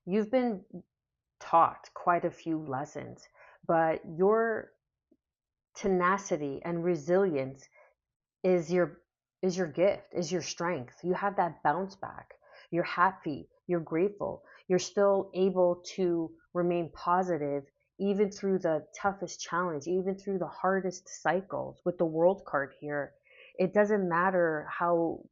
You've been taught quite a few lessons, but your tenacity and resilience is your gift, is your strength. You have that bounce back. You're happy, you're grateful. You're still able to remain positive even through the toughest challenge, even through the hardest cycles with the world card here. It doesn't matter how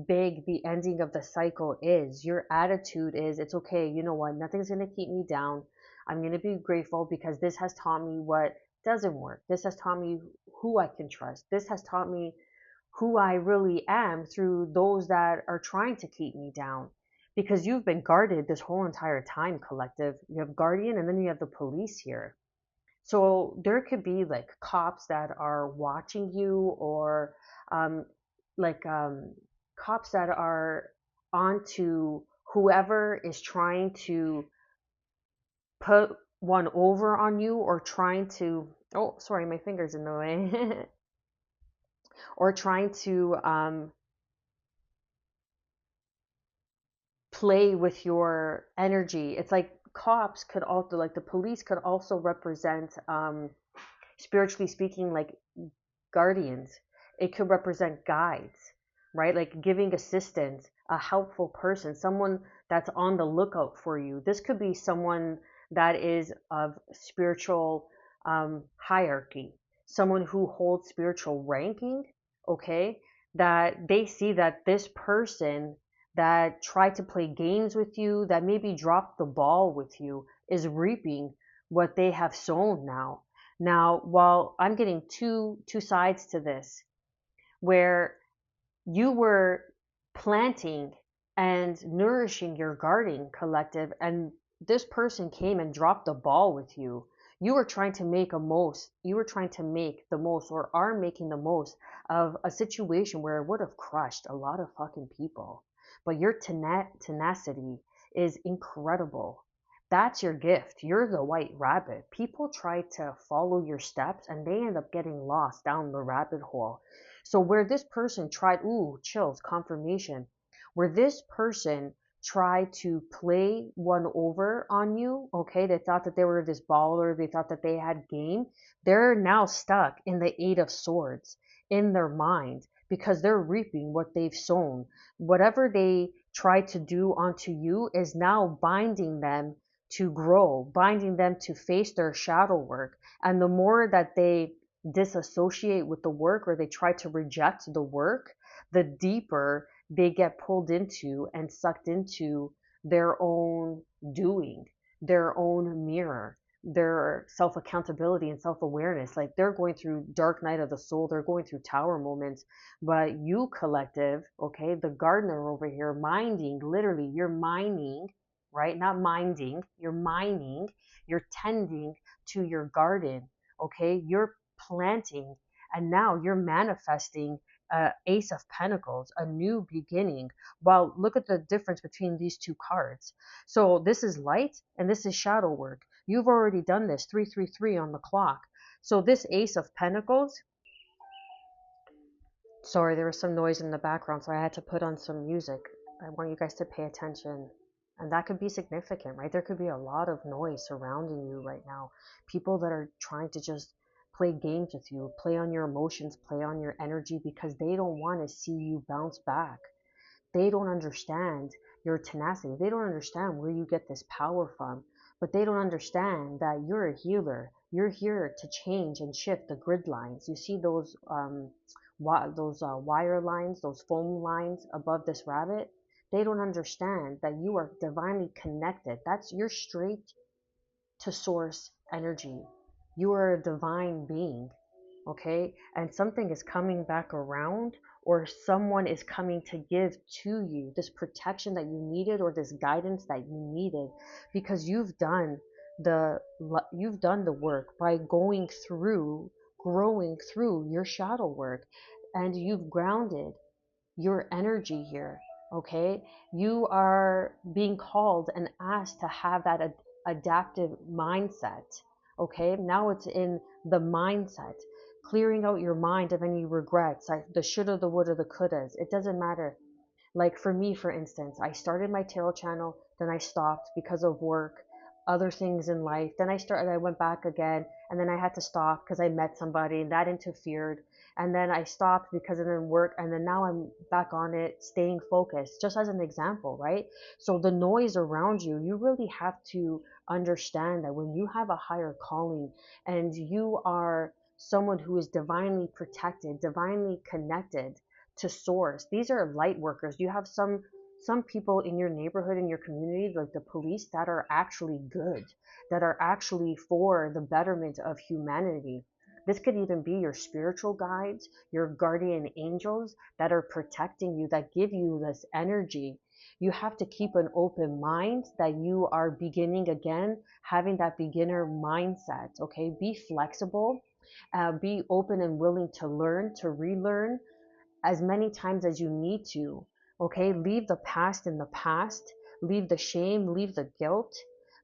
big the ending of the cycle is. Your attitude is, it's okay, you know what, nothing's going to keep me down. I'm going to be grateful because this has taught me what doesn't work. This has taught me who I can trust. This has taught me who I really am through those that are trying to keep me down. Because you've been guarded this whole entire time, collective. You have guardian and then you have the police here. So there could be like cops that are watching you, or um, like cops that are onto whoever is trying to put one over on you, or trying to, oh, sorry, my finger's in the way, or trying to play with your energy. It's like cops could also, like the police could also represent, spiritually speaking, like guardians. It could represent guides, right? Like giving assistance, a helpful person, someone that's on the lookout for you. This could be someone that is of spiritual hierarchy, someone who holds spiritual ranking, okay? That they see that this person that tried to play games with you, that maybe dropped the ball with you, is reaping what they have sown now. Now, while I'm getting two sides to this, where you were planting and nourishing your garden, collective, and this person came and dropped the ball with you. You were trying to make a most, you were trying to make the most, or are making the most of a situation where it would have crushed a lot of fucking people. But your tenacity is incredible. That's your gift. You're the white rabbit. People try to follow your steps and they end up getting lost down the rabbit hole. So where this person tried, ooh, chills, confirmation, where this person tried to play one over on you, okay, they thought that they were this baller, they thought that they had game, they're now stuck in the Eight of Swords in their mind because they're reaping what they've sown. Whatever they tried to do onto you is now binding them to grow, binding them to face their shadow work. And the more that they disassociate with the work, or they try to reject the work, the deeper they get pulled into and sucked into their own doing, their own mirror, their self accountability and self awareness. Like they're going through dark night of the soul, they're going through tower moments. But you, collective, okay, the gardener over here, minding, literally, you're mining, right? Not minding, you're mining, you're tending to your garden, okay? You're planting, and now you're manifesting Ace of Pentacles, a new beginning. Well, look at the difference between these two cards. So this is light and this is shadow work. You've already done this, 333 on the clock. So this Ace of Pentacles, sorry, there was some noise in the background, so I had to put on some music. I want you guys to pay attention. And that could be significant, right? There could be a lot of noise surrounding you right now. People that are trying to just play games with you, play on your emotions, play on your energy because they don't want to see you bounce back. They don't understand your tenacity. They don't understand where you get this power from. But they don't understand that you're a healer. You're here to change and shift the grid lines. You see those wire lines, those foam lines above this rabbit? They don't understand that you are divinely connected. That's you're straight to source energy. You are a divine being, okay? And something is coming back around, or someone is coming to give to you this protection that you needed, or this guidance that you needed, because the you've done the work by going through, growing through your shadow work, and you've grounded your energy here, okay? You are being called and asked to have that adaptive mindset, okay? Now it's in the mindset, clearing out your mind of any regrets, like the shoulda, the woulda, the couldas. It doesn't matter. Like for me, for instance, I started my tarot channel, then I stopped because of work, other things in life. Then I went back again, and then I had to stop because I met somebody and that interfered. And then I stopped because of then work, and then now I'm back on it, staying focused, just as an example, right? So the noise around you, you really have to understand that when you have a higher calling and you are someone who is divinely protected, divinely connected to source. These are light workers. You have some people in your neighborhood, in your community, like the police, that are actually good, that are actually for the betterment of humanity. This could even be your spiritual guides, your guardian angels that are protecting you, that give you this energy. You have to keep an open mind that you are beginning again, having that beginner mindset. Okay, be flexible, be open and willing to learn, to relearn as many times as you need to. Okay, leave the past in the past, leave the shame, leave the guilt,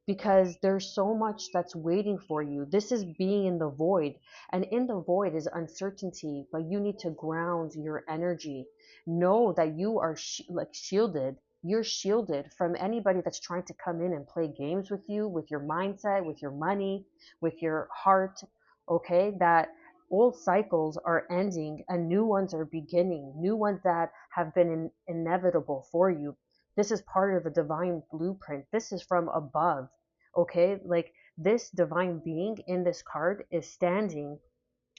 because there's so much that's waiting for you. This is being in the void, and in the void is uncertainty, but you need to ground your energy. Know that you are like shielded. You're shielded from anybody that's trying to come in and play games with you, with your mindset, with your money, with your heart. Okay, that old cycles are ending and new ones are beginning, new ones that have been inevitable for you. This is part of a divine blueprint. This is from above. Okay, like this divine being in this card is standing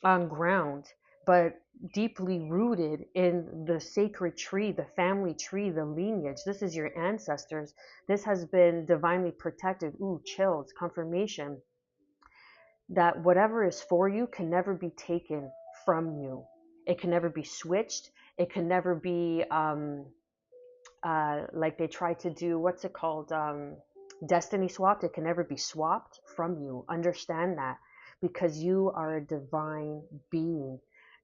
on ground, but deeply rooted in the sacred tree, the family tree, the lineage. This is your ancestors. This has been divinely protected. Ooh, chills, confirmation that whatever is for you can never be taken from you. It can never be switched. It can never be like they try to do, what's it called? Destiny swapped. It can never be swapped from you. Understand that, because you are a divine being.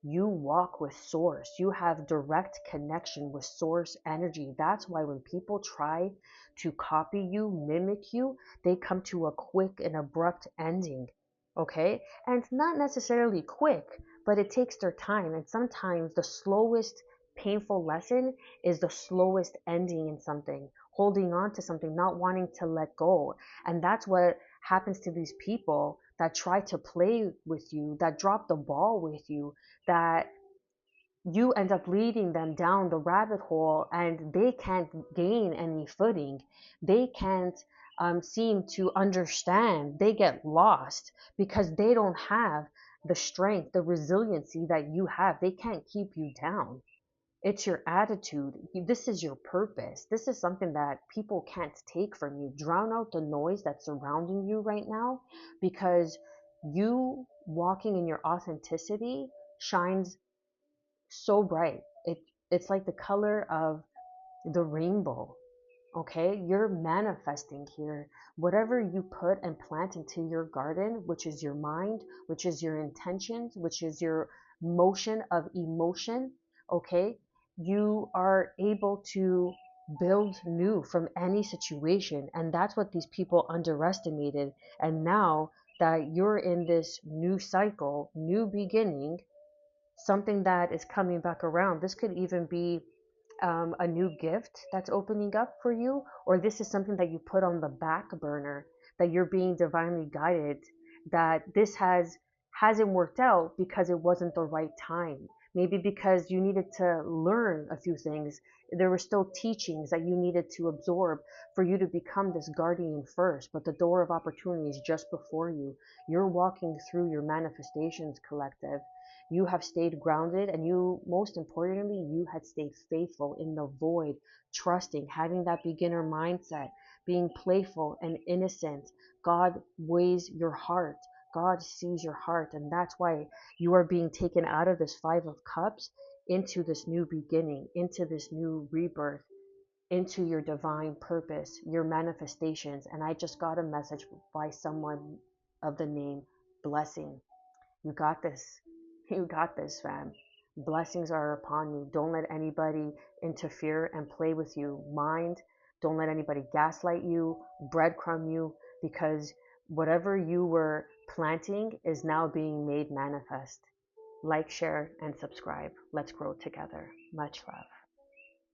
You walk with source. You have direct connection with source energy. That's why when people try to copy you, mimic you, they come to a quick and abrupt ending. Okay? And it's not necessarily quick, but it takes their time. And sometimes the slowest painful lesson is the slowest ending in something, holding on to something, not wanting to let go. And that's what happens to these people that try to play with you, that drop the ball with you, that you end up leading them down the rabbit hole and they can't gain any footing. They can't seem to understand. They get lost because they don't have the strength, the resiliency that you have. They can't keep you down. It's your attitude. This is your purpose. This is something that people can't take from you. Drown out the noise that's surrounding you right now, because you walking in your authenticity shines so bright. It's like the color of the rainbow. Okay, you're manifesting here. Whatever you put and plant into your garden, which is your mind, which is your intentions, which is your motion of emotion, okay, you are able to build new from any situation. And that's what these people underestimated. And now that you're in this new cycle, new beginning, something that is coming back around, this could even be a new gift that's opening up for you, or this is something that you put on the back burner, that you're being divinely guided, that this hasn't worked out because it wasn't the right time. Maybe because you needed to learn a few things. There were still teachings that you needed to absorb for you to become this guardian first, but the door of opportunity is just before you. You're walking through your manifestations, collective. You have stayed grounded, and you, most importantly, you had stayed faithful in the void, trusting, having that beginner mindset, being playful and innocent. God weighs your heart. God sees your heart, and that's why you are being taken out of this Five of Cups into this new beginning, into this new rebirth, into your divine purpose, your manifestations. And I just got a message by someone of the name Blessing. You got this. You got this, fam. Blessings are upon you. Don't let anybody interfere and play with you. Mind, don't let anybody gaslight you, breadcrumb you, because whatever you were planting is now being made manifest. Like, share, and subscribe. Let's grow together. Much love.